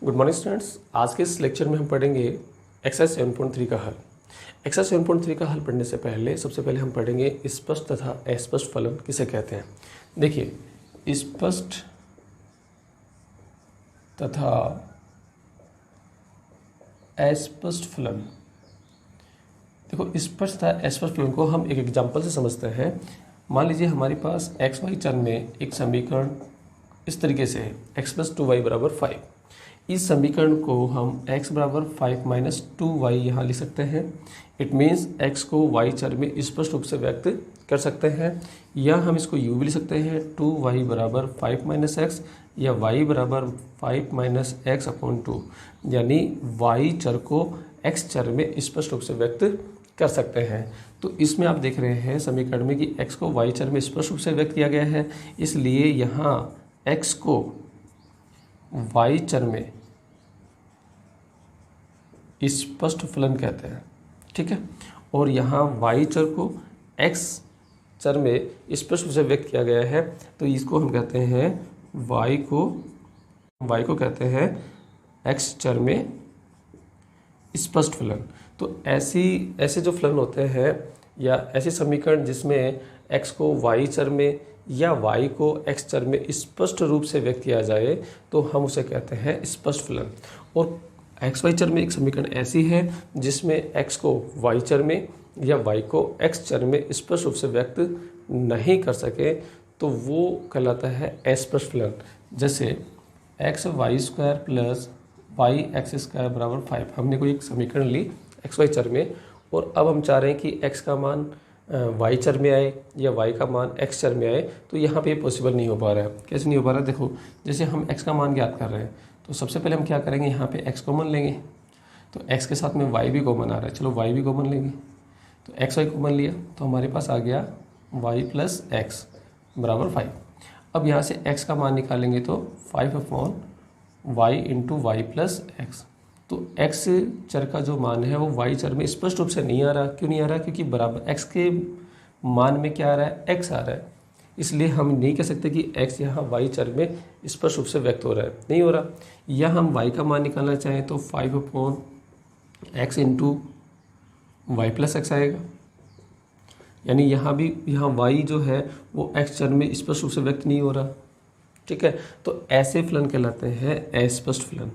Good morning students. आज के इस लेक्चर में हम पढ़ेंगे एक्सरसाइज 7.3 का हल। एक्सरसाइज 7.3 का हल पढ़ने से पहले सबसे पहले हम पढ़ेंगे स्पष्ट तथा अस्पष्ट फलन किसे कहते हैं। देखिए, स्पष्ट तथा अस्पष्ट फलन। देखो, स्पष्ट तथा अस्पष्ट फलन को हम एक एग्जाम्पल से समझते हैं। मान लीजिए हमारे पास एक्स वाई चर में एक समीकरण इस तरीके से है, x + 2y = 5। इस समीकरण को हम x = 5 - 2y यहाँ लिख सकते हैं। इट मीन्स x को y चर में स्पष्ट रूप से व्यक्त कर सकते हैं, या हम इसको यूँ भी लिख सकते हैं 2y = 5 - x, या y = 5 - x/2, यानी y चर को x चर में स्पष्ट रूप से व्यक्त कर सकते हैं। तो इसमें आप देख रहे हैं समीकरण में कि x को y चर में स्पष्ट रूप से व्यक्त किया गया है, इसलिए यहाँ x को y चर में स्पष्ट फलन कहते हैं, ठीक है। और यहाँ y चर को x चर में स्पष्ट रूप से व्यक्त किया गया है, तो इसको हम कहते हैं y को कहते हैं x चर में स्पष्ट फलन। तो ऐसे जो फलन होते हैं या ऐसे समीकरण जिसमें x को y चर में या y को x चर में स्पष्ट रूप से व्यक्त किया जाए, तो हम उसे कहते हैं स्पष्ट फलन। और x y चर में एक समीकरण ऐसी है जिसमें x को y चर में या y को x चर में स्पष्ट रूप से व्यक्त नहीं कर सके, तो वो कहलाता है अस्पष्ट फलन। जैसे x² + yx² = 5। हमने कोई एक समीकरण ली x y चर में, और अब हम चाह रहे हैं कि x का मान y चर में आए या y का मान x चर में आए, तो यहाँ पे पॉसिबल नहीं हो पा रहा है। कैसे नहीं हो पा रहा है? देखो, जैसे हम x का मान ज्ञात कर रहे हैं, तो सबसे पहले हम क्या करेंगे, यहाँ पे x कॉमन लेंगे। तो x के साथ में y भी कॉमन आ रहा है, चलो y भी कॉमन लेंगे। तो x y कॉमन लिया तो हमारे पास आ गया y + x = 5। अब यहाँ से x का मान निकालेंगे तो 5/y × y + x। तो x चर का जो मान है वो y चर में स्पष्ट रूप से नहीं आ रहा। क्यों नहीं आ रहा? क्योंकि बराबर x के मान में क्या आ रहा है, x आ रहा है। इसलिए हम नहीं कह सकते कि x यहाँ y चर में स्पष्ट रूप से व्यक्त हो रहा है, नहीं हो रहा। या हम y का मान निकालना चाहें तो 5/x × y + x आएगा, यानी यहाँ y जो है वो x चर में स्पष्ट रूप से व्यक्त नहीं हो रहा, ठीक है। तो ऐसे फलन कहलाते हैं अस्पष्ट फलन।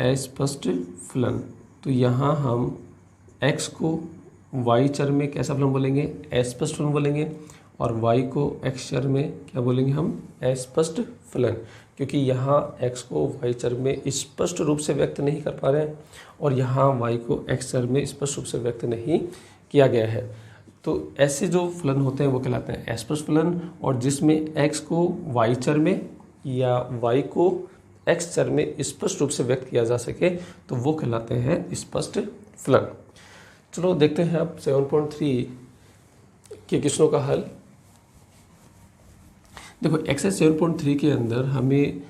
अस्पष्ट फलन। तो यहाँ हम x को y चर में कैसा फलन बोलेंगे, अस्पष्ट फलन बोलेंगे, और y को x चर में क्या बोलेंगे हम, अस्पष्ट फलन। क्योंकि यहाँ x को y चर में स्पष्ट रूप से व्यक्त नहीं कर पा रहे हैं, और यहाँ y को x चर में स्पष्ट रूप से व्यक्त नहीं किया गया है। तो ऐसे जो फलन होते हैं वो कहलाते हैं अस्पष्ट फलन। और जिसमें x को y चर में या y को x चर में स्पष्ट रूप से व्यक्त किया जा सके, तो वो कहलाते हैं स्पष्ट फलन। चलो देखते हैं अब 7.3 के क्वेश्चनों का हल। देखो, एक्सरसाइज 7.3 के अंदर हमें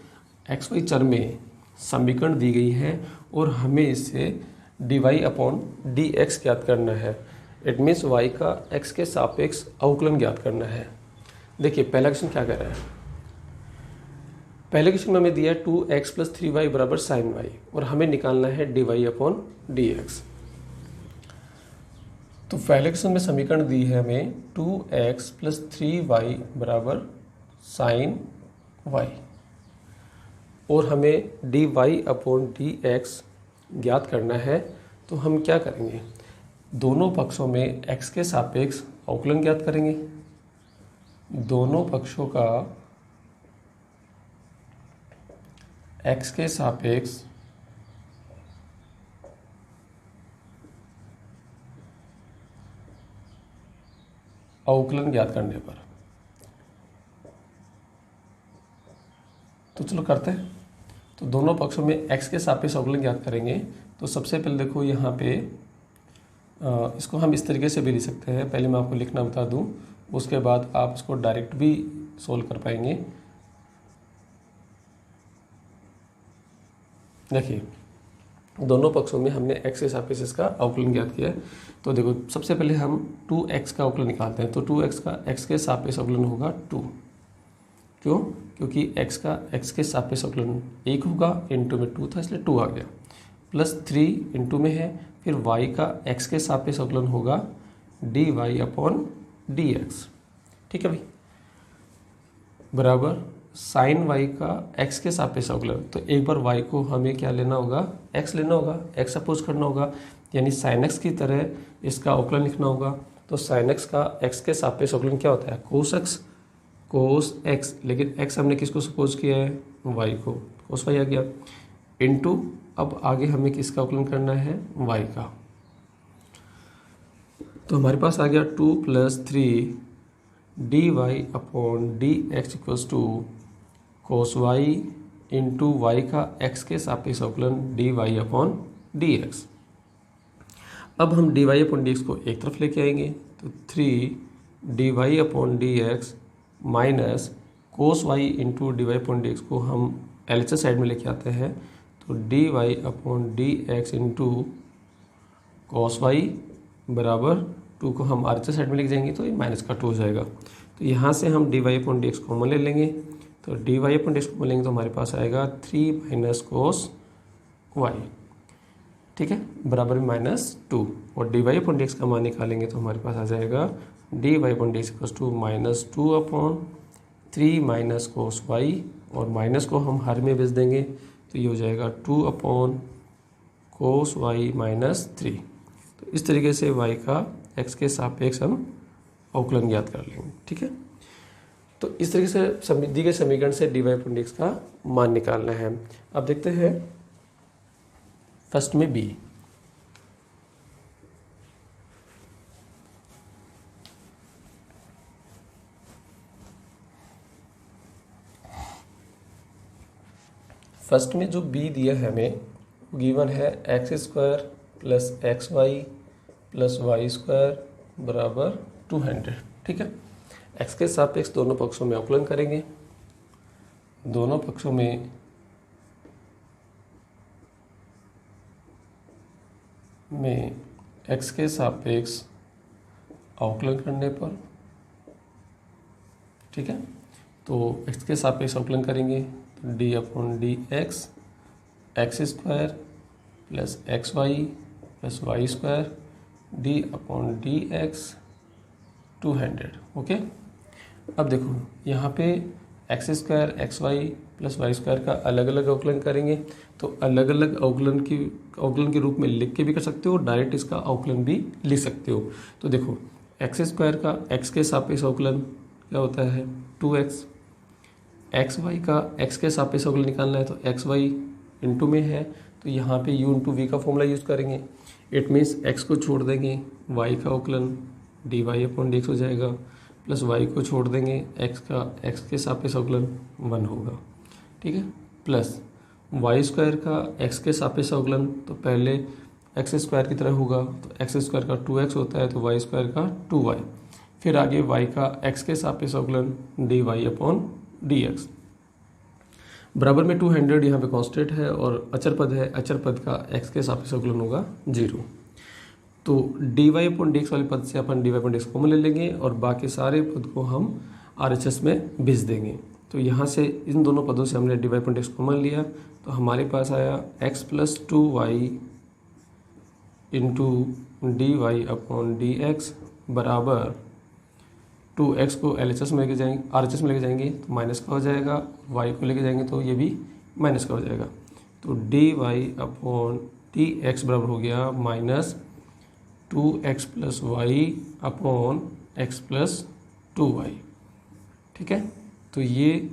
एक्स वाई चर में समीकरण दी गई है और हमें इसे dy/dx ज्ञात करना है। इट मीन्स y का x के सापेक्ष अवकलन ज्ञात करना है। देखिए, पहला क्वेश्चन क्या कह रहा है। पहले क्वेश्चन में हमें दिया है 2x + 3y = sin y, और हमें निकालना है dy/dx। तो पहले क्वेश्चन में समीकरण दी है हमें 2x + 3y = sin y, और हमें dy/dx ज्ञात करना है। तो हम क्या करेंगे, दोनों पक्षों में x के सापेक्ष अवकलन ज्ञात करेंगे। दोनों पक्षों का x के सापेक्ष अवकलन ज्ञात करने पर, तो चलो करते हैं। तो दोनों पक्षों में x के सापेक्ष अवकलन ज्ञात करेंगे। तो सबसे पहले देखो, यहाँ पे इसको हम इस तरीके से भी लिख सकते हैं। पहले मैं आपको लिखना बता दूं, उसके बाद आप इसको डायरेक्ट भी सोल्व कर पाएंगे। देखिए, दोनों पक्षों में हमने x के सापेक्ष इसका अवकलन ज्ञात किया है। तो देखो, सबसे पहले हम 2x का अवकलन निकालते हैं। तो 2x का x के सापेक्ष अवकलन होगा 2। क्यों? क्योंकि x के सापेक्ष अवकलन 1 होगा, इनटू में 2 था इसलिए 2 आ गया, प्लस 3 इनटू में है, फिर y का x के सापेक्ष अवकलन होगा dy अपॉन dx। ठीक है भाई, बराबर साइन y का x के सापेक्ष अवकलन। तो एक बार y को हमें क्या लेना होगा, x लेना होगा, x अपोज करना होगा, यानी साइन x की तरह इसका अवकलन लिखना होगा। तो साइन x का x के सापेक्ष अवकलन क्या होता है, कोस x, लेकिन x हमने किसको सपोज किया है, y को, कोस y आ गया, इनटू अब आगे हमें किसका अवकलन करना है, y का। तो हमारे पास आ गया 2 + 3 dy upon dx equals to cos y into Y का x के सापेक्ष अवकलन dy अपॉन dx। अब हम dy अपॉन dx को एक तरफ लेके आएंगे, तो 3 dy upon dx minus cos y into dy upon dx को हम LHS साइड में लेके आते हैं, तो dy upon dx into cos y बराबर 2 को हम RHS साइड में लेके जाएंगे तो ये माइनस का 2 हो जाएगा। तो यहाँ से हम dy अपॉन dx कॉमन ले लेंगे, तो dy अपॉन dx कॉमन लेंगे तो हमारे पास आएगा 3 माइनस कोस y, ठीक है, बराबर -2, और dy अपॉन dx का मान निकालेंगे तो हमारे पास आ जाएगा dy upon dx equals to -2 upon 3 minus cos y, और माइनस को हम हर में भेज देंगे तो ये हो जाएगा 2 अपॉन कोस y माइनस 3। तो इस तरीके से y का x के सापेक्ष हम अवकलन ज्ञात कर लेंगे। ठीक है, तो इस तरीके से दी गए समीकरण से dy अपॉन dx का मान निकालना है। अब देखते हैं फर्स्ट में b। फर्स्ट में जो b दिया है हमें, वो गिवन है x² plus xy plus y² बराबर 200। ठीक है, x के सापेक्ष दोनों पक्षों में अवकलन करेंगे, दोनों पक्षों में x के सापेक्ष अवकलन करने पर, ठीक है, तो x के सापेक्ष अवकलन करेंगे तो d upon dx x² plus xy plus y² d upon dx 200। Okay, अब देखो यहाँ पे x² xy प्लस y² का अलग अलग अवकलन करेंगे, तो अलग अलग अवकलन के रूप में लिख के भी कर सकते हो, डायरेक्ट इसका अवकलन भी लिख सकते हो। तो देखो x² का x के सापेक्ष अवकलन क्या होता है 2x, xy का x के सापेक्ष अवकलन निकालना है तो xy इंटू में है, तो यहाँ पे u इंटू वी का फॉर्मूला यूज़ करेंगे। इट मीन्स x को छोड़ देंगे, y का अवकलन dy अपॉन dx हो जाएगा, प्लस y को छोड़ देंगे, x के सापेक्ष अवकलन 1 होगा। ठीक है, प्लस y² का x के सापेक्ष अवकलन तो पहले x² की तरह होगा, तो x² का 2x होता है तो y² का 2y, फिर आगे y का x के सापेक्ष अवकलन dy अपॉन dx बराबर में 200। यहाँ पे कांस्टेंट है और अचर पद है, अचर पद का x के सापेक्ष अवकलन होगा 0। तो dy अपॉन dx वाले पद से अपन dy अपॉन dx कॉमन ले लेंगे और बाकी सारे पद को हम RHS में भेज देंगे। तो यहाँ से इन दोनों पदों से हमने dy अपॉन dx कॉमन लिया, तो हमारे पास आया x plus 2y into dy upon dx बराबर 2x को LHS में लेके जाएंगे, RHS में लेके जाएंगे तो माइनस का हो जाएगा, y को लेके जाएंगे तो ये भी माइनस का हो जाएगा। तो dy अपॉन dx बराबर हो गया minus 2x plus Y upon x plus 2y। ठीक है, तो ये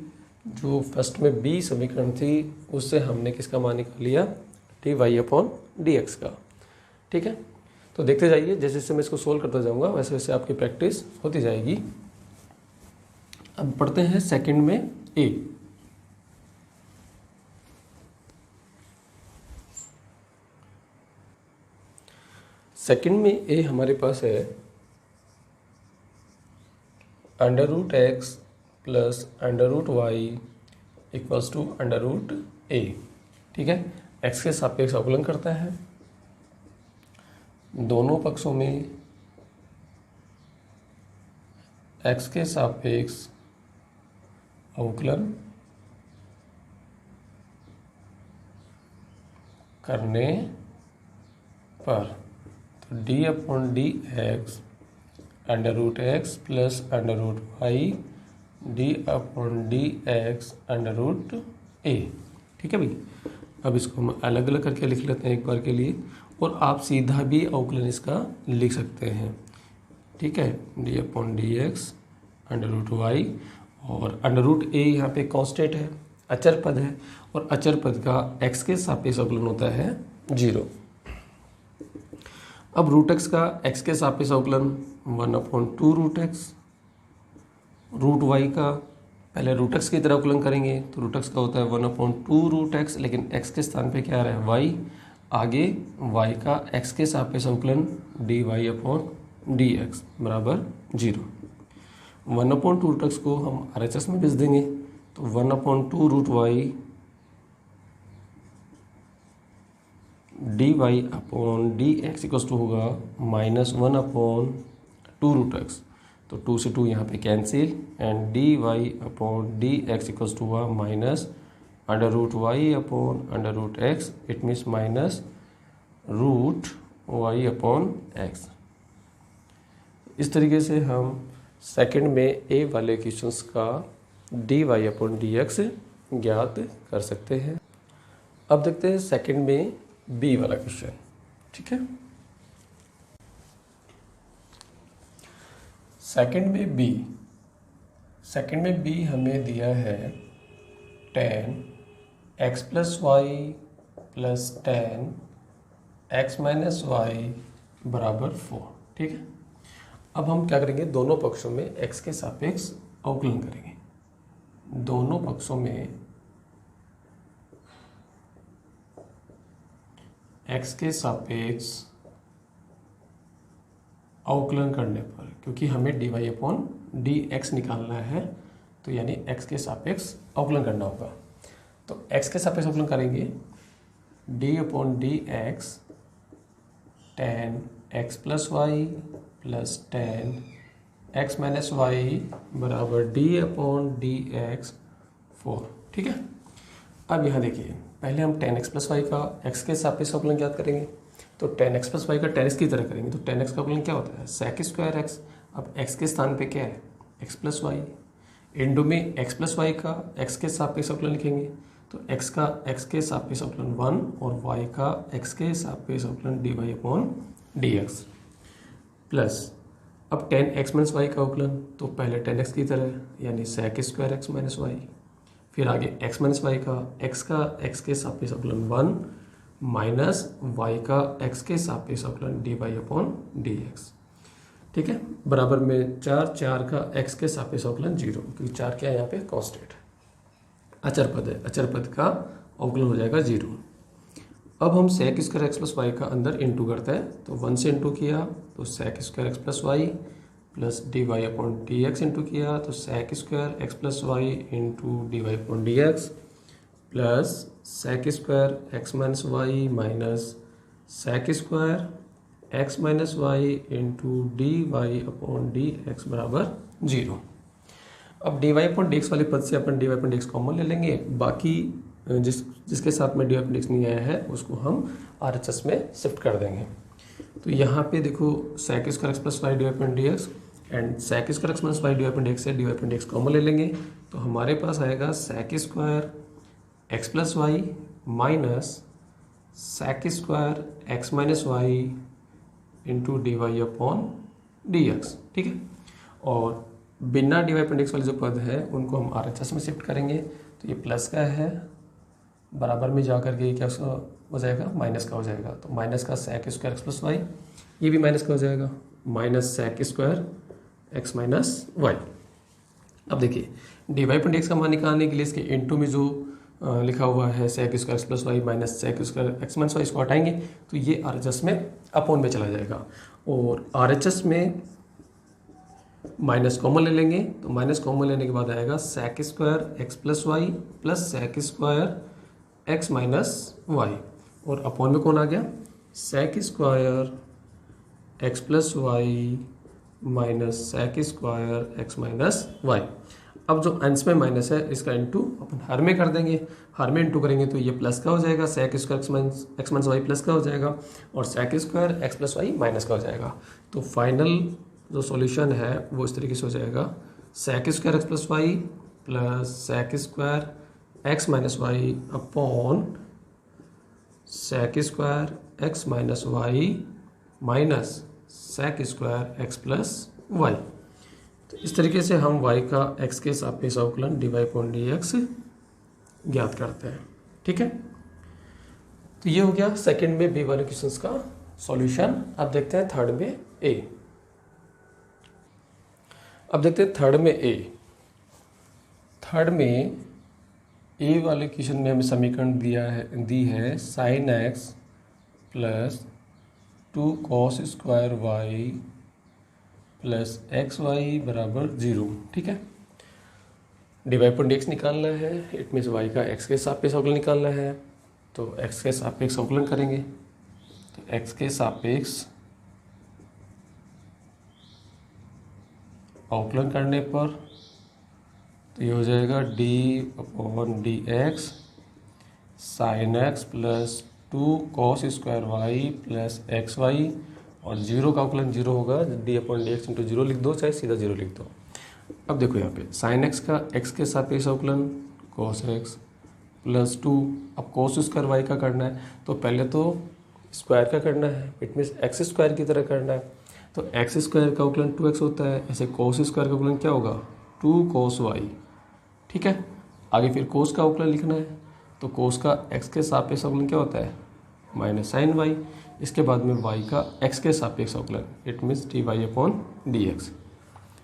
जो फर्स्ट में b समीकरण थी उससे हमने किसका मान निकाल लिया, dy अपॉन dx का। ठीक है, तो देखते जाइए, जैसे जैसे मैं इसको सोल्व करता जाऊंगा वैसे वैसे आपकी प्रैक्टिस होती जाएगी। अब पढ़ते हैं सेकंड में a। सेकंड में a हमारे पास है √x plus √y equals to √a। ठीक है, x के सापेक्ष अवकलन करता है, दोनों पक्षों में x के सापेक्ष अवकलन करने पर, तो d upon D x under root x plus under root Y d upon D x under root a. ठीक है भाई, अब इसको हम अलग अलग करके लिख लेते हैं एक बार के लिए, और आप सीधा भी अवकलन इसका लिख सकते हैं। ठीक है, D upon D x under root Y, और अंडर रूट ए यहाँ पे कांस्टेंट है, अचर पद है, और अचर पद का एक्स के सापेक्ष अवकलन होता है 0। अब रूट एक्स का एक्स के सापेक्ष अवकलन 1/2 रूट एक्स, रूट वाई का पहले रूट एक्स की तरह अवकलन करेंगे तो रूट एक्स का होता है 1/2 रूट एक्स, लेकिन एक्स के स्थान पे क्या आ रहा है वाई, आगे वाई का एक्स के सापेक्ष अवकलन D Y upon D x बराबर 0। 1/2 रूट एक्स को हम आर एच एस में भेज देंगे, तो 1/2 root Y D Y upon D x equal to होगा -1/2 रूट एक्स, तो 2 से 2 यहाँ पे cancel, and d Y upon D x equal to हुआ under root y upon under root x, it means root y upon x. इस तरीके से हम सेकंड में ए वाले क्वेश्चंस का D Y upon D X ज्ञात कर सकते हैं। अब देखते हैं सेकंड में बी वाला क्वेश्चन। ठीक है, सेकंड में बी हमें दिया है tan x plus Y plus tan x minus Y बराबर 4। ठीक है, अब हम क्या करेंगे, दोनों पक्षों में x के सापेक्ष अवकलन करेंगे। दोनों पक्षों में x के सापेक्ष अवकलन करने पर, क्योंकि हमें D Y upon D X निकालना है, तो यानी x के सापेक्ष अवकलन करना होगा। तो x के सापेक्ष अवकलन करेंगे D upon D X tan X plus Y plus tan X minus Y बराबर डी अपॉन डी एक्स 4। ठीक है, अब यहाँ देखिए, पहले हम tan x प्लस वाई का x के सापेक्ष अवकलन ज्ञात करेंगे, तो tan x प्लस वाई का tan x की तरह करेंगे, तो tan x का अवकलन क्या होता है sec स्क्वायर x। अब x के स्थान पे क्या है x प्लस वाई, इंडो में x प्लस वाई का x के सापेक्ष अवकलन लिखेंगे, तो x का x के सापेक्ष अवकलन 1 और y का x के सापेक्ष अवकलन D Y upon D x plus, अब tan x माइनस वाई का अवकलन, तो पहले tan x की तरह यानी sec square x minus Y, फिर आगे x माइनस वाई का x के सापेक्ष अवकलन 1 माइनस y का x के सापेक्ष अवकलन D Y upon D x. ठीक है, बराबर में 4 का x के सापेक्ष अवकलन 0, क्योंकि 4 क्या है यहाँ पे कांस्टेंट अचर पद है, अचर पद का अवकलन हो जाएगा 0। अब हम sec square x plus Y का अंदर इंटू करते हैं, तो 1 से इंटू किया तो sec square x plus Y plus d Y upon D x into किया तो sec square x plus y into d Y upon D x plus sec square x minus Y minus sec square x minus y into d Y upon D x बराबर 0। अब d Y upon D x वाले पद से अपन d Y upon D x common ले लेंगे, बाकी जिसके साथ में d Y upon D x नहीं आया है उसको हम आर एच एस में शिफ्ट कर देंगे। तो यहाँ पे देखो sec square x plus y D Y upon D x and sec square x minus y D Y upon D x से d Y upon D x common ले लेंगे, तो हमारे पास आएगा sec square x plus Y minus sec square x minus y into d Y upon D x. ठीक है, और बिना D Y upon D x वाले जो पद है उनको हम आर एच एस में शिफ्ट करेंगे, तो ये प्लस का है, बराबर में जा करके क्या हो जाएगा माइनस का हो जाएगा, तो माइनस का sec square x plus Y, ये भी माइनस का हो जाएगा, minus sec square x minus Y. अब देखिए D Y upon D x का मान निकालने के लिए इसके इंटू में जो लिखा हुआ है sec square x plus Y minus sec square x minus Y, इसको हटाएंगे तो ये आर एच एस में अपॉन में चला जाएगा, और आर एच एस में माइनस कॉमन ले लेंगे, तो माइनस कॉमन लेने के बाद आएगा sec square x plus Y plus sec square x minus Y, और अपॉन में कौन आ गया sec square x plus Y minus sec square x minus Y. अब जो अंश में माइनस है इसका इंटू अपन हर में कर देंगे, हर में इंटू करेंगे तो ये प्लस का हो जाएगा, sec square X minus Y plus का हो जाएगा और sec square X plus Y minus का हो जाएगा। तो फाइनल जो सॉल्यूशन है वो इस तरीके से हो जाएगा, sec square X plus Y plus sec square X minus Y upon sec square X minus Y minus sec square X plus Y. तो इस तरीके से हम y का x के सापेक्ष अवकलन dy अपॉन dx ज्ञात करते हैं। ठीक है, तो ये हो गया सेकंड में बी वाले क्वेश्चंस का सॉल्यूशन। अब देखते हैं थर्ड में ए। अब देखते हैं थर्ड में ए। थर्ड में ए वाले क्वेश्चन में हमें समीकरण दी है sine X plus 2 cos square Y plus X Y बराबर 0। ठीक है, डी वाई पर एक्स निकालना है, इट मीन्स वाई का एक्स के सापेक्ष अवकलन निकालना है। तो एक्स के सापेक्ष अवकलन करेंगे, तो एक्स के सापेक्ष अवकलन करने पर तो ये हो जाएगा D upon D x sine X plus 2 cos square Y plus X Y और 0 का अवकलन 0 होगा, D upon D x into 0 लिख दो, चाहे सीधा 0 लिख दो। अब देखो यहाँ पे साइन एक्स का एक्स के सापेक्ष अवकलन कॉस एक्स प्लस 2, अब कॉस स्क्वायर वाई का करना है तो पहले तो स्क्वायर का करना है, इट मीन्स एक्स स्क्वायर की तरह करना है। तो एक्स स्क्वायर का अवकलन 2x होता है, ऐसे कॉस स्क्वायर का अवकलन क्या होगा 2 कॉस वाई। ठीक है, आगे फिर कोस का अवकलन लिखना है, तो कोस का एक्स के सापेक्ष अवकलन क्या होता है माइनस साइन वाई। इसके बाद में वाई का एक्स के सापेक्ष अवकलन, it means D Y upon D X.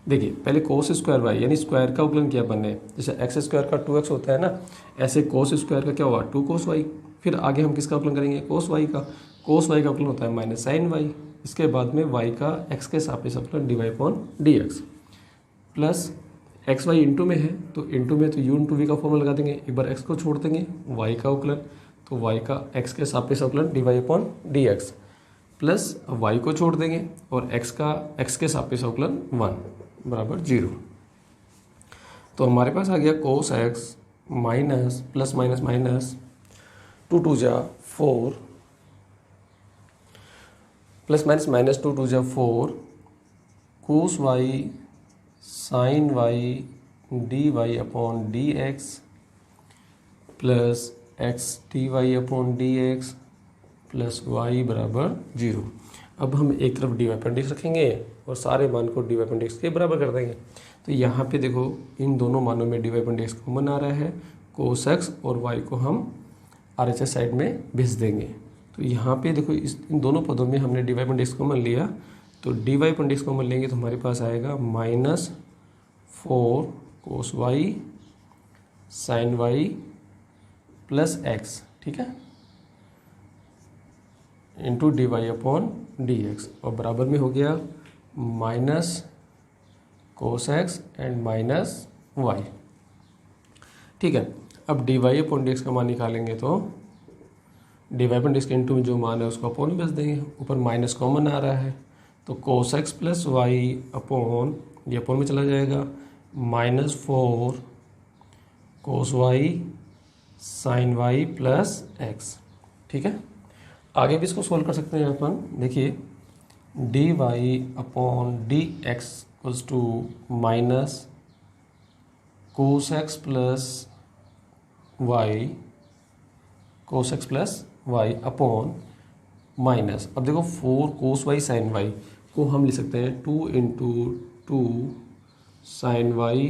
देखिए पहले कोस स्क्वायर वाई यानी स्क्वायर का अवकलन किया बने, जैसे एक्स स्क्वायर का 2x होता है ना, ऐसे कोस स्क्वायर का क्या होगा 2 कोस वाई। फिर आगे हम किसका अवकलन करेंगे कोस वाई का, कोस वाई का अवकलन होता है माइनस साइन वाई। इसके बाद में वाई का एक्स के सापेक्ष अवकलन D Y upon D x plus X Y into में है तो इंटू में तो यू इंटू वी का फॉर्मूला लगा देंगे, एक बार एक्स को छोड़ देंगे वाई का अवकलन, तो वाई का एक्स के सापेक्ष अवकलन D Y upon D x plus y को छोड़ देंगे और एक्स का एक्स के सापेक्ष अवकलन 1 बराबर 0। तो हमारे पास आ गया cos x minus plus minus minus 2 2 जा 4 प्लस माइनस माइनस 2 2 जा 4 cos y sine y D Y upon D x plus x d Y upon D x plus y बराबर 0। अब हम एक तरफ d Y upon D x रखेंगे और सारे मान को d Y upon D x के बराबर कर देंगे। तो यहाँ पे देखो इन दोनों मानों में d Y upon D x common आ रहा है, कोस एक्स और वाई को हम आर एच एस साइड में भेज देंगे। तो यहाँ पे देखो इन दोनों पदों में हमने d Y upon D x common लिया, तो d Y upon D x common लेंगे तो हमारे पास आएगा minus 4 cos y sine y plus x, ठीक है, into d Y upon D x और बराबर में हो गया minus cos x and minus y. ठीक है, अब d Y upon D x का मान निकालेंगे तो d Y upon D x के इंटू में जो मान है उसको अपॉन में भेज देंगे, ऊपर माइनस कॉमन आ रहा है तो cos x plus Y upon ये अपॉन में चला जाएगा minus 4 cos y sine y plus x. ठीक है, आगे भी इसको सोल्व कर सकते हैं अपन। देखिए D Y upon D x equals to minus cos x plus y cos x plus Y upon minus, अब देखो 4 कोस वाई साइन वाई को हम लिख सकते हैं 2 into 2 sine y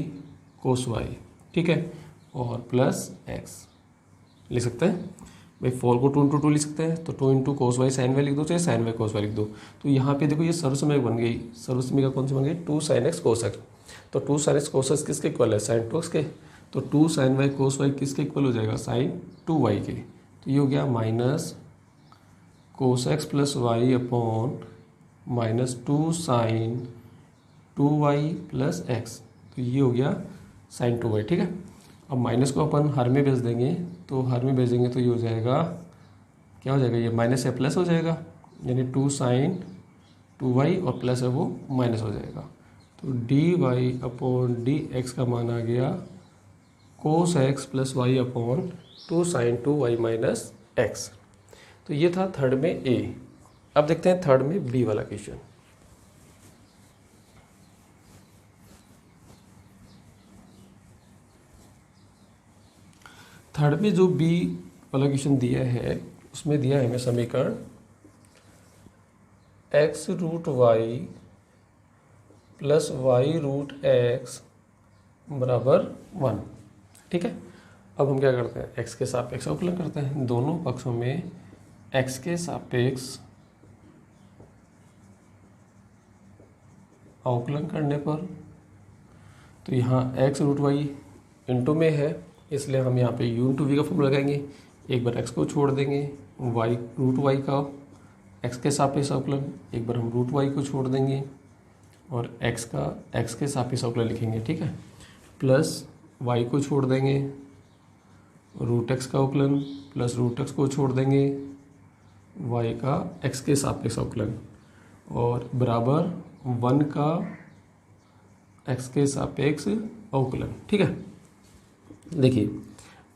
cos Y, ठीक है, और प्लस एक्स लिख सकते हैं भाई। 4 को 2 इंटू 2 लिख सकते हैं तो 2 into cos y sine y लिख दो, चाहे साइन वाई कोस वाई लिख दो। तो यहाँ पे देखो ये सर्वसमय बन गई, सर्वसमय कौन सी बन गई 2 साइन एक्स कोस एक्स। तो 2 साइन एक्स कोस एक्स किसके इक्वल है साइन 2x के, तो 2 साइन वाई कोस वाई किसके इक्वल हो जाएगा साइन 2y के। तो ये हो गया minus cos x plus Y upon minus 2 sine 2y plus x, तो ये हो गया साइन 2y। ठीक है, अब माइनस को अपन हर में भेज देंगे, तो हर में भेजेंगे तो ये हो जाएगा क्या हो जाएगा, ये माइनस से प्लस हो जाएगा, यानी 2 साइन 2y और प्लस है वो माइनस हो जाएगा। तो d Y upon D x का मान आ गया cos x plus Y upon 2 sine 2 y minus x. तो ये था थर्ड में ए। अब देखते हैं थर्ड में बी वाला क्वेश्चन। थर्ड में जो बी वाला क्वेश्चन दिया है उसमें दिया है हमें समीकरण x root y plus y root x बराबर 1। ठीक है, अब हम क्या करते हैं, एक्स के सापेक्ष अवकलन करते हैं। दोनों पक्षों में एक्स के सापेक्ष अवकलन करने पर, तो यहाँ एक्स रूट वाई इंटू में है इसलिए हम यहाँ पे यू इंटू वी का फॉर्मूला लगाएंगे। एक बार एक्स को छोड़ देंगे, वाई रूट वाई का एक्स के सापेक्ष अवकलन, एक बार हम रूट वाई को छोड़ देंगे और एक्स का एक्स के सापेक्ष अवकलन लिखेंगे। ठीक है, प्लस वाई को छोड़ देंगे, रूट एक्स का अवकलन, प्लस रूट एक्स को छोड़ देंगे, वाई का एक्स के सापेक्ष अवकलन, और बराबर 1 का एक्स के सापेक्ष अवकलन। ठीक है, देखिए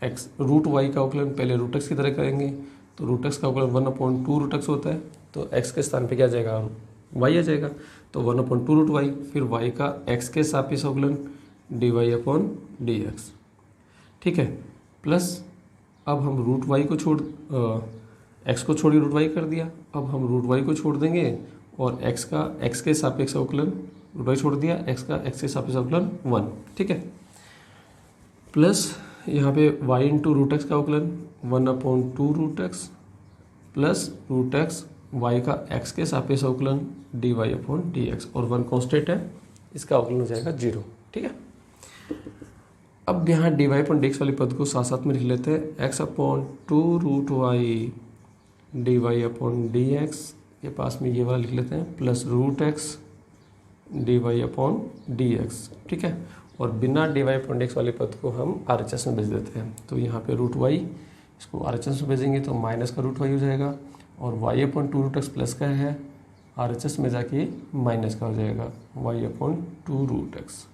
एक्स रूट वाई का अवकलन पहले रूट एक्स की तरह करेंगे, तो रूट एक्स का अवकलन 1/2 रूट एक्स होता है, तो एक्स के स्थान पे क्या आ जाएगा, वाई आ जाएगा, तो 1/2 रूट वाई, फिर वाई का एक्स के सापेक्ष अवकलन D Y upon D x. ठीक है, प्लस अब हम रूट वाई को छोड़ एक्स को छोड़ रूट वाई कर दिया, अब हम रूट वाई को छोड़ देंगे और एक्स का एक्स के सापेक्ष अवकलन, रूट वाई छोड़ दिया, एक्स का एक्स के सापेक्ष अवकलन 1। ठीक है, प्लस यहाँ पे y इंटू रूट एक्स का अवकलन 1/2 root x plus root x y का x के सापेक्ष अवकलन D Y upon D x, और 1 कॉन्स्टेंट है, इसका अवकलन हो जाएगा 0। ठीक है, अब यहाँ d Y upon D x वाले पद को साथ साथ में लिख लेते हैं। x/2 root Y D Y upon D x के पास में ये वाला लिख लेते हैं, plus root x d Y upon D x. ठीक है, और बिना D Y upon D x वाले पद को हम आर एच एस में भेज देते हैं, तो यहाँ पे रूट वाई इसको आर एच एस में भेजेंगे तो माइनस का रूट वाई हो जाएगा, और y upon 2 root x plus का है, आर एच एस में जाके माइनस का हो जाएगा वाई अपॉन 2 रूट एक्स।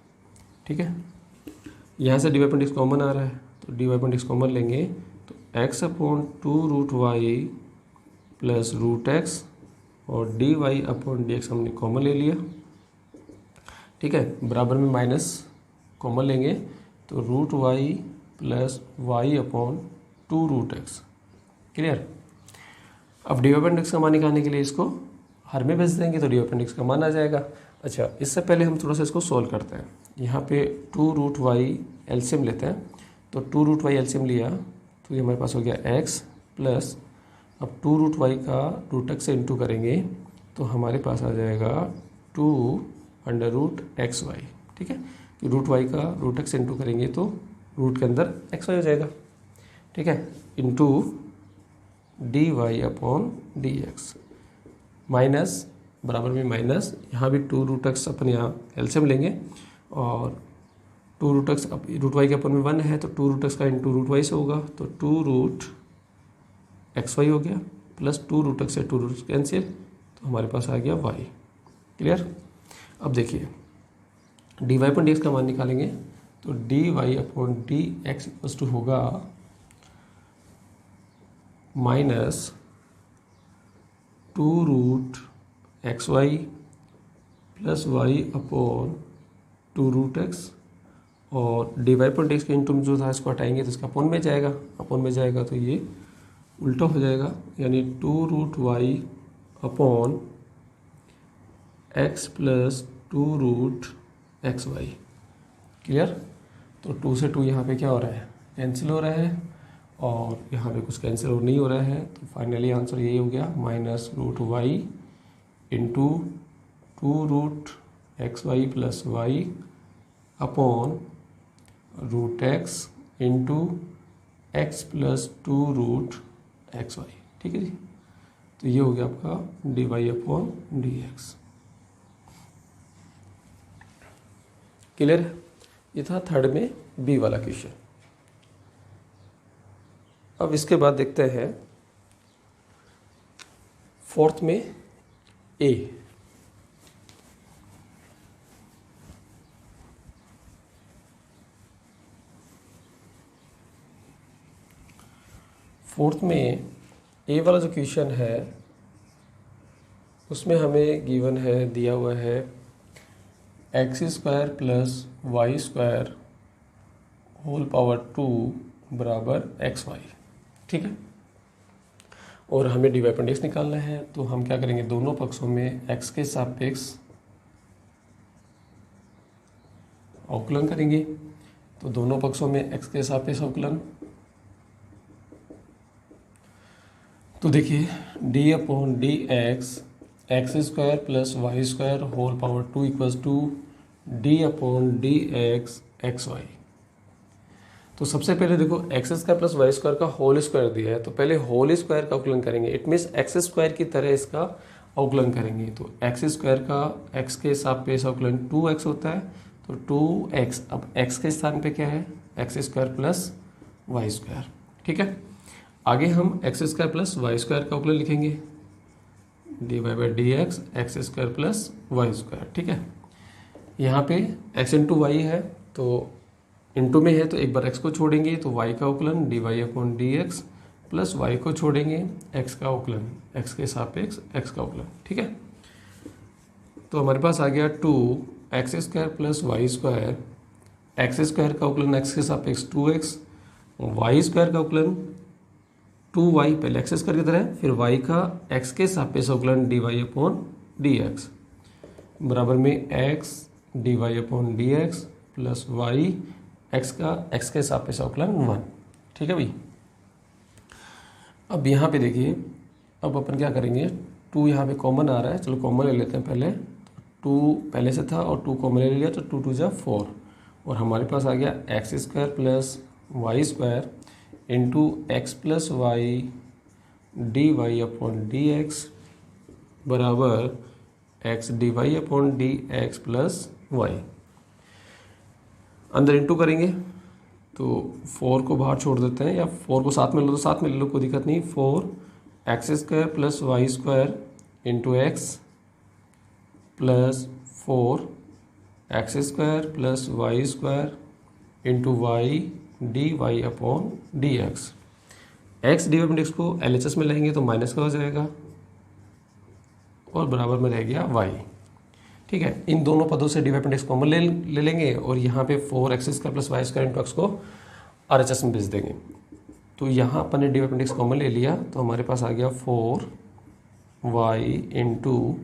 ठीक है, यहाँ से d Y upon D x common आ रहा है, तो d Y upon D x common लेंगे तो x/2 root y plus root x, और d Y upon D x हमने कॉमन ले लिया। ठीक है, बराबर में माइनस कॉमन लेंगे तो root y plus Y upon 2 root x. Clear, अब d Y upon D x का मान निकालने के लिए इसको हर में भेज देंगे तो d Y upon D x का मान आ जाएगा। अच्छा, इससे पहले हम थोड़ा सा इसको सोल्व करते हैं। यहाँ पे 2 रूट वाई एलसीएम लेते हैं, तो 2 रूट वाई एलसीएम लिया तो ये हमारे पास हो गया एक्स, प्लस अब 2 रूट वाई का रूट एक्स से इंटू करेंगे तो हमारे पास आ जाएगा 2√xy। ठीक है, कि रूट वाई का रूट एक्स इंटू करेंगे तो रूट के अंदर एक्स वाई हो जाएगा। ठीक है, into d Y upon D x, minus बराबर में माइनस, यहाँ भी 2 रूट एक्स अपन यहाँ एलसीएम लेंगे, और 2 रूट एक्स अब रूट वाई के अपन में 1 है तो 2 रूट एक्स का इंटू रूट वाई से होगा, तो 2 रूट एक्स वाई हो गया, प्लस 2 रूट एक्स से 2 रूट कैंसिल, तो हमारे पास आ गया वाई। क्लियर, अब देखिए D Y upon D x का मान निकालेंगे तो d Y upon D x equals to होगा minus 2 root x y plus Y upon 2 root x, और d Y upon D x के इंटू में जो था इसको हटाएंगे तो इसका अपॉन में जाएगा, अपॉन में जाएगा तो ये उल्टा हो जाएगा, यानी 2 root y upon x plus 2 root x y. Clear, तो 2 से 2 यहाँ पे क्या हो रहा है, कैंसिल हो रहा है, और यहाँ पे कुछ कैंसिल और नहीं हो रहा है, तो फाइनली आंसर यही हो गया minus root y into 2 root x y plus Y upon root x into x plus 2 root x y. ठीक है जी, तो ये हो गया आपका d Y upon D x. Clear है, ये था थर्ड में बी वाला क्वेश्चन। अब इसके बाद देखते हैं फोर्थ में ए। फोर्थ में ए वाला जो क्वेश्चन है उसमें हमें गिवन है, दिया हुआ है x square plus y square whole power 2 बराबर एक्स वाई। ठीक है, और हमें डी वाई अपन एक्स निकालना है। तो हम क्या करेंगे, दोनों पक्षों में एक्स के सापेक्ष अवकलन करेंगे। तो दोनों पक्षों में एक्स के सापेक्ष अवकलन, तो देखिए d upon D x square plus y square whole power 2 equals to d upon D x y. तो सबसे पहले देखो x square plus y square का होल स्क्वायर दिया है, तो पहले होल स्क्वायर का अवकलन करेंगे। इट मीन्स एक्स स्क्वायर की तरह इसका अवकलन करेंगे। तो एक्स स्क्वायर का एक्स के सापेक्ष अवकलन 2x होता है, तो 2x। अब x के स्थान पे क्या है, x square plus y square. ठीक है, आगे हम x square plus y square का अवकलन लिखेंगे, d y by d x square plus y square. ठीक है, यहाँ पे x इंटू वाई है, तो इंटू में है तो एक बार x को छोड़ेंगे तो y का अवकलन D Y upon D x plus y को छोड़ेंगे x का अवकलन, x के सापेक्ष x का अवकलन। ठीक है, तो हमारे पास आ गया 2x square plus y square, x square का अवकलन x के सापेक्ष 2x, वाई स्क्वायर का अवकलन 2y, पहले एक्स स्क्वायर की तरह, फिर y का x के सापेक्ष अवकलन D Y upon D x बराबर में x d Y upon D x plus y x का x के सापेक्ष अवकलन 1। ठीक है भाई, अब यहाँ पे देखिए, अब अपन क्या करेंगे, 2 यहाँ पे कॉमन आ रहा है, चलो कॉमन ले लेते हैं पहले। 2 पहले से था और 2 कॉमन ले लिया, तो 2 2 जा 4, और हमारे पास आ गया x square plus y square into x plus y D Y upon D x बराबर x d Y upon D x plus y. अंदर इंटू करेंगे तो 4 को बाहर छोड़ देते हैं, या 4 को साथ में लो तो साथ में ले लो, कोई दिक्कत नहीं। 4 x square plus y square into x plus 4 x square plus y square into y D Y upon D x. X d Y upon D x को LHS में लेंगे तो माइनस का हो जाएगा और बराबर में रह गया वाई। ठीक है, इन दोनों पदों से d Y upon D x common ले लेंगे और यहाँ पे 4x square plus y square into x को RHS में भेज देंगे। तो यहाँ अपन ने d Y upon D x common ले लिया, तो हमारे पास आ गया 4y into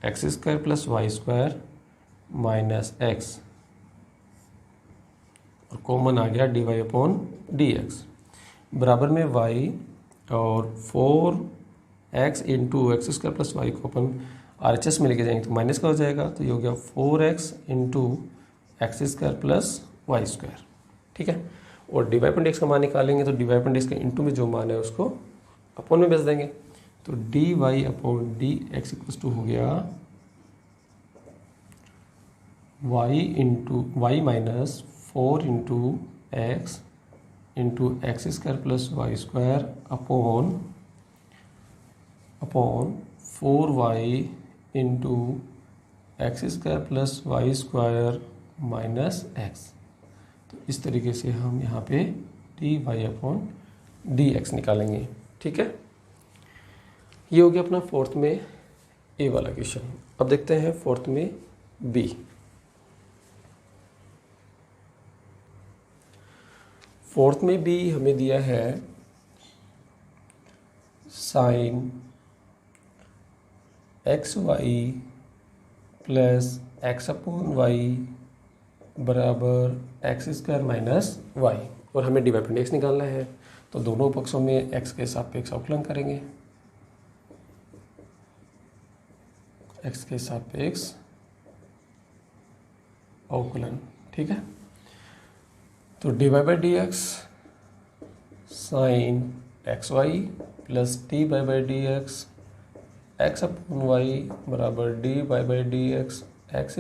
x square plus y square minus x, और कॉमन आ गया d Y upon D x बराबर में y, और 4x into x square plus y को अपन RHS में लेके जाएंगे तो माइनस का हो जाएगा, तो ये हो गया 4x into x square plus y square. ठीक है, और d Y upon D x का मान निकालेंगे तो d Y upon D x के इंटू में जो मान है उसको अपॉन में भेज देंगे, तो d Y upon D x equals to हो गया y into y minus 4 into x square plus y square upon 4y into x square plus y square minus x. तो इस तरीके से हम यहाँ पे d Y upon D x निकालेंगे। ठीक है, ये हो गया अपना फोर्थ में ए वाला क्वेश्चन। अब देखते हैं फोर्थ में बी। फोर्थ में बी हमें दिया है sine x y plus x upon y बराबर एक्स स्क्वायर माइनस वाई, और हमें डी वाई अपॉन एक्स निकालना है। तो दोनों पक्षों में एक्स के सापेक्ष अवकलन करेंगे, एक्स के सापेक्ष अवकलन। ठीक है, तो d y by d x sine x y plus d y by d x x upon y बराबर d y by d x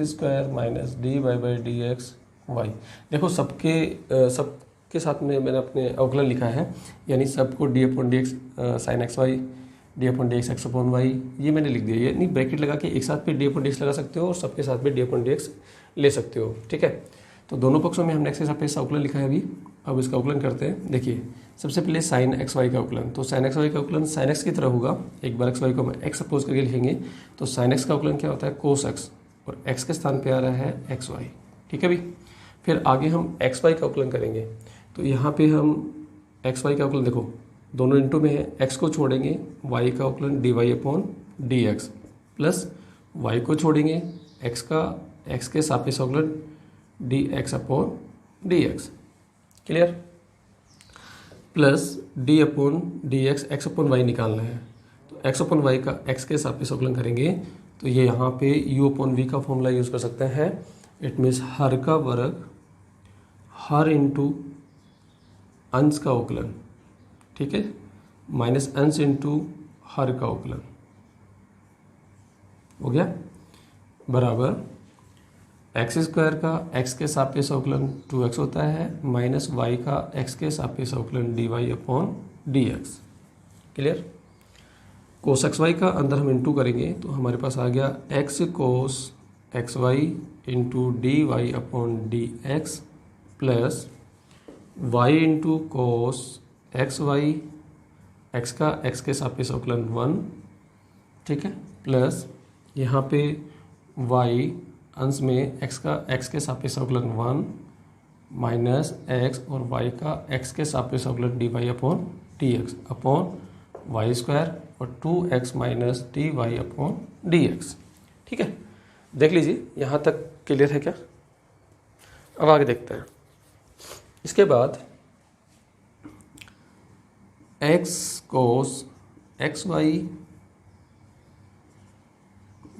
square minus d y by d x y. देखो सबके साथ में मैंने अपने अवकलन लिखा है, यानी सबको d upon D x sine x y, d upon D x upon y, ये मैंने लिख दिया। यानी ब्रैकेट लगा के एक साथ पे डी अपॉन डी एक्स लगा सकते हो और सबके साथ में डी अपॉन डी एक्स ले सकते हो। ठीक है, तो दोनों पक्षों में हमने एक्स के सापेक्ष अवकलन लिखा है अभी। अब इसका अवकलन करते हैं। देखिए सबसे पहले साइन एक्स वाई का अवकलन, तो साइन एक्स वाई का अवकलन साइन एक्स की तरह होगा। एक बार एक्स वाई को हम एक्स सपोज करके लिखेंगे, तो साइन एक्स का अवकलन क्या होता है, कोस एक्स, और एक्स के स्थान पे आ रहा है एक्स वाई। ठीक है भाई। फिर आगे हम एक्स वाई का अवकलन करेंगे, तो यहाँ पे हम एक्स वाई का अवकलन देखो दोनों इंटू में है, एक्स को छोड़ेंगे वाई का अवकलन D Y upon D x, plus y को छोड़ेंगे एक्स का एक्स के सापेक्ष अवकलन d x upon D x. Clear. Plus d upon D x, x upon y निकालना है, तो एक्स अपॉन वाई का एक्स के सापेक्ष अवकलन करेंगे, तो ये यहाँ पे यू अपॉन वी का फॉर्मूला यूज़ कर सकते हैं। इट मीन्स हर का वर्ग हर इंटू अंश का अवकलन, ठीक है, माइनस अंश इंटू हर का अवकलन हो गया, बराबर एक्स स्क्वायर का एक्स के सापेक्ष अवकलन 2x होता है, माइनस वाई का एक्स के सापेक्ष अवकलन D Y upon D x. Clear. Cos x y का अंदर हम इंटू करेंगे, तो हमारे पास आ गया x cos x Y into d Y upon D x, plus y into cos x y, x का एक्स के सापेक्ष अवकलन 1, ठीक है, प्लस यहाँ पे वाई अंश में एक्स का एक्स के सापेक्ष अवकलन 1 माइनस एक्स और वाई का एक्स के सापेक्ष अवकलन D Y upon D x upon y square और 2x minus d Y upon D x. ठीक है, देख लीजिए यहाँ तक क्लियर है क्या। अब आगे देखते हैं। इसके बाद x cos x y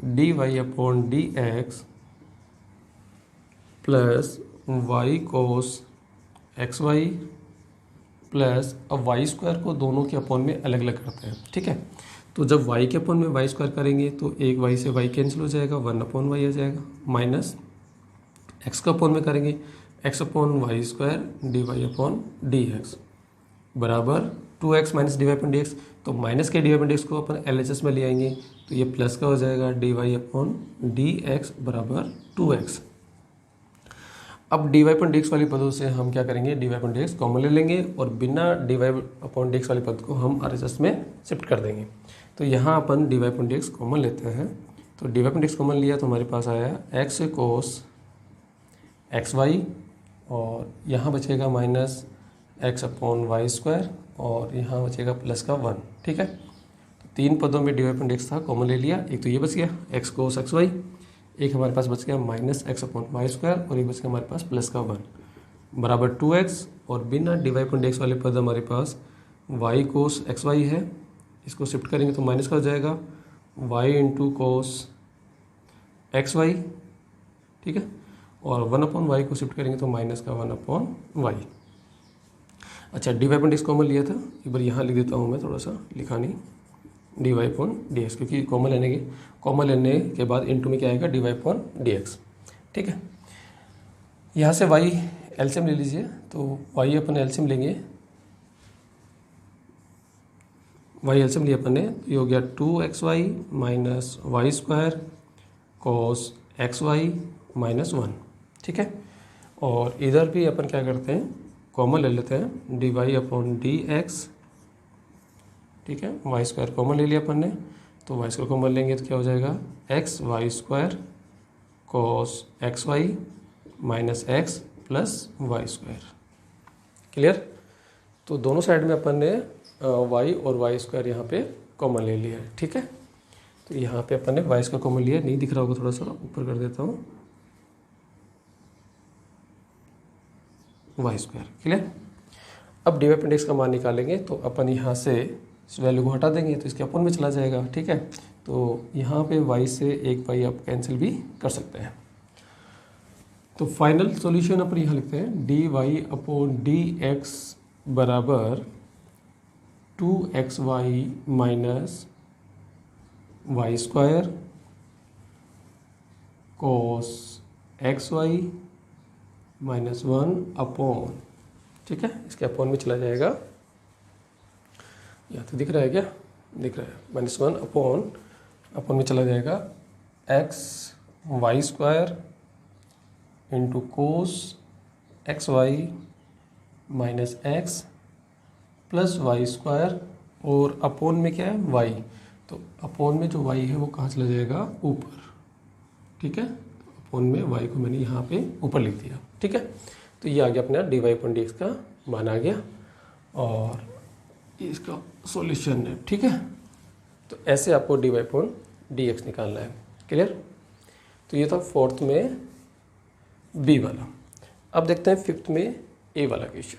D Y upon D x plus y cos x y plus, अब वाई स्क्वायर को दोनों के अपॉन में अलग अलग करते हैं। ठीक है, तो जब वाई के अपॉन में वाई स्क्वायर करेंगे तो एक वाई से वाई कैंसिल हो जाएगा, 1 अपॉन वाई आ जाएगा, माइनस एक्स का अपॉन में करेंगे x upon y square d Y upon D x बराबर 2x minus d Y upon D x. तो माइनस के d Y upon D x को अपन LHS में ले आएंगे, तो ये प्लस का हो जाएगा d Y upon D x बराबर 2x। अब d Y upon D x वाली पदों से हम क्या करेंगे, d Y upon D x common ले लेंगे और बिना D Y upon D x वाले पद को हम RHS में शिफ्ट कर देंगे। तो यहाँ अपन d Y upon D x common लेते हैं, तो d Y upon D x common लिया तो हमारे पास आया एक्स कोस एक्स वाई और यहाँ बचेगा minus x upon y square और यहाँ बचेगा प्लस का 1। ठीक है, तो तीन पदों में d Y upon D x था, कॉमन ले लिया, एक तो ये बच गया एक्स कोस एक्स वाई, एक हमारे पास बच गया minus x upon y square और एक बच गया हमारे पास प्लस का 1 बराबर 2x और बिना D Y upon D x वाले पद हमारे पास वाई कोस एक्स वाई है, इसको शिफ्ट करेंगे तो माइनस का हो जाएगा y into cos x y. ठीक है, और 1 अपॉन वाई को शिफ्ट करेंगे तो माइनस का 1 अपॉन वाई। अच्छा, d Y upon D x common लिया था, एक बार यहाँ लिख देता हूँ मैं, थोड़ा सा लिखा नहीं, d Y upon D x, क्योंकि कॉमन लेने के बाद इनटू में क्या आएगा d Y upon D x. ठीक है, यहाँ से वाई एलसीएम ले लीजिए, तो वाई अपन एलसीएम लेंगे, वाई एलसीएम लिया अपन ने, तो ये हो गया 2xy minus y square cos x y minus 1। ठीक है, और इधर भी अपन क्या करते हैं, कॉमन ले लेते हैं d Y upon D x. ठीक है, वाई स्क्वायर कॉमन ले लिया अपन ने, तो वाई स्क्वायर कॉमन लेंगे तो क्या हो जाएगा x y square cos x y minus x plus y square. Clear. तो दोनों साइड में अपन ने वाई और वाई स्क्वायर यहाँ पे कॉमन ले लिया है। ठीक है, तो यहाँ पे अपन ने वाई स्क्वायर कॉमन लिया, नहीं दिख रहा होगा, थोड़ा सा ऊपर कर देता हूँ, वाई स्क्वायर। क्लियर। अब d Y upon D x का मान निकालेंगे, तो अपन यहाँ से इस वैल्यू को हटा देंगे तो इसके अपन में चला जाएगा। ठीक है, तो यहाँ पे y से एक y आप कैंसिल भी कर सकते हैं। तो फाइनल सॉल्यूशन अपन यहाँ लिखते हैं d Y upon D x बराबर 2xy minus y square cos x y minus 1 upon, ठीक है, इसके अपॉन में चला जाएगा, यहाँ तो दिख रहा है क्या, दिख रहा है, माइनस 1 अपॉन में चला जाएगा x y square into cos x y minus x plus y square और अपोन में क्या है वाई, तो अपोन में जो वाई है वो कहाँ चला जाएगा ऊपर, ठीक है। अपोन में वाई को मैंने यहाँ पे ऊपर लिख दिया, ठीक है। तो ये आ गया अपना dy अपॉन dx का मान आ गया और इसका सॉल्यूशन है, ठीक है। तो ऐसे आपको dy अपॉन dx निकालना है, क्लियर। तो ये था फोर्थ में बी वाला। अब देखते हैं फिफ्थ में ए वाला क्वेश्चन।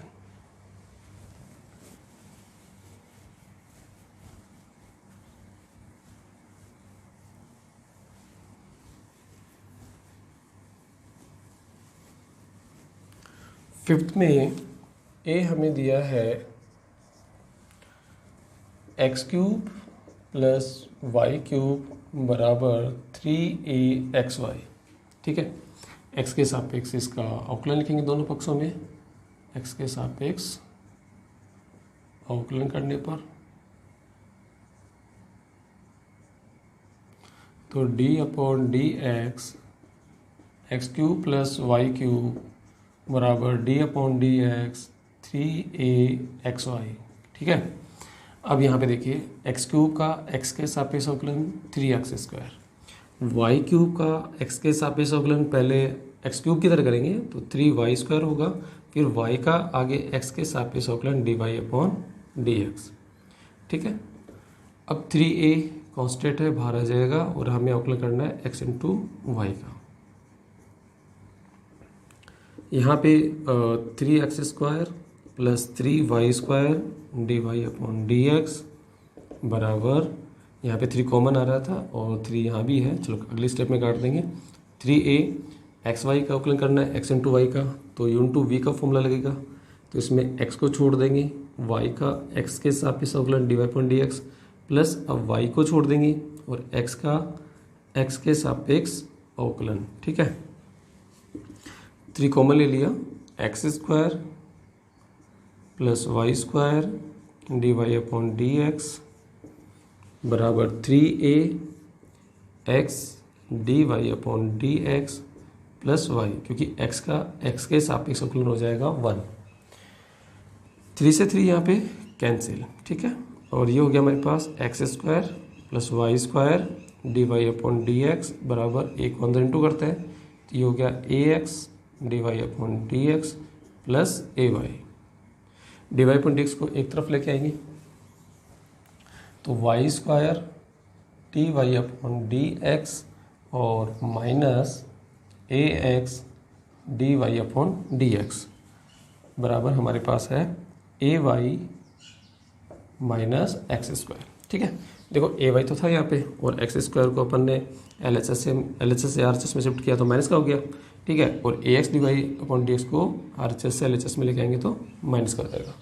फिफ्थ में ए हमें दिया है x cube plus y cube बराबर 3axy, ठीक है। एक्स के सापेक्ष इसका अवकलन लिखेंगे दोनों पक्षों में, एक्स के सापेक्ष अवकलन करने पर तो d upon D x cube plus y cube बराबर d upon D x 3axy, ठीक है। अब यहाँ पे देखिए एक्स क्यूब का एक्स के सापेक्ष अवकलन 3x स्क्वायर, वाई क्यूब का एक्स के सापेक्ष अवकलन पहले एक्स क्यूब की तरह करेंगे तो 3y स्क्वायर होगा, फिर y का आगे x के सापेक्ष अवकलन dy अपॉन dx, ठीक है। अब 3a कांस्टेंट है बाहर आ जाएगा और हमें अवकलन करना है x इंटू वाई का। यहाँ पे 3x square plus 3y square dy upon dx बराबर, यहाँ पे 3 कॉमन आ रहा था और 3 यहाँ भी है, चलो अगले स्टेप में काट देंगे। 3a एक्स वाई का अवकलन करना है x इंटू वाई का, तो u इंटू वी का फॉर्मूला लगेगा, तो इसमें x को छोड़ देंगे, y का x के सापेक्ष अवकलन dy अपॉन dx प्लस अब y को छोड़ देंगे और x का x के सापेक्ष अवकलन, ठीक है। 3 कॉमन ले लिया, x square plus y square dy upon dx बराबर 3a x dy upon dx plus y, क्योंकि x का x के सापेक्ष अवकलन हो जाएगा 1। 3 से 3 यहाँ पे कैंसिल, ठीक है। और ये हो गया हमारे पास x square plus y square d Y upon D x बराबर एक अंदर इंटू करते हैं, तो ये हो गया a x d Y upon D x plus a y. D Y upon D x को एक तरफ लेके आएंगे तो y square t y upon D x और minus a x d Y upon D x बराबर हमारे पास है a y minus x square, ठीक है। देखो ए वाई तो था यहाँ पे और एक्स स्क्वायर को अपन ने एल एच एस से आर एच एस में शिफ्ट किया तो माइनस का हो गया, ठीक है। और a x d Y upon D x को आर एच एस से एल एच एस में लेके आएंगे तो माइनस का हो जाएगा।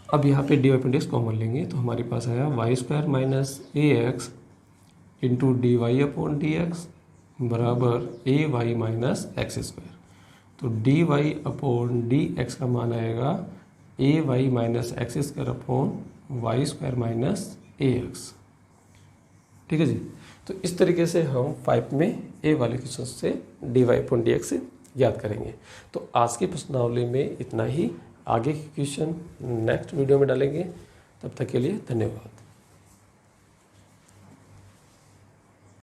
अब यहाँ पे d Y upon D x common लेंगे तो हमारे पास आया y square minus a x into d Y upon D x बराबर a y minus x square. तो d Y upon D x का मान आएगा a y minus x square upon y square minus a x, ठीक है जी। तो इस तरीके से हम 5 में ए वाले क्वेश्चन से d Y upon D x याद करेंगे। तो आज की प्रश्नावली में इतना ही, आगे के क्वेश्चन नेक्स्ट वीडियो में डालेंगे। तब तक के लिए धन्यवाद।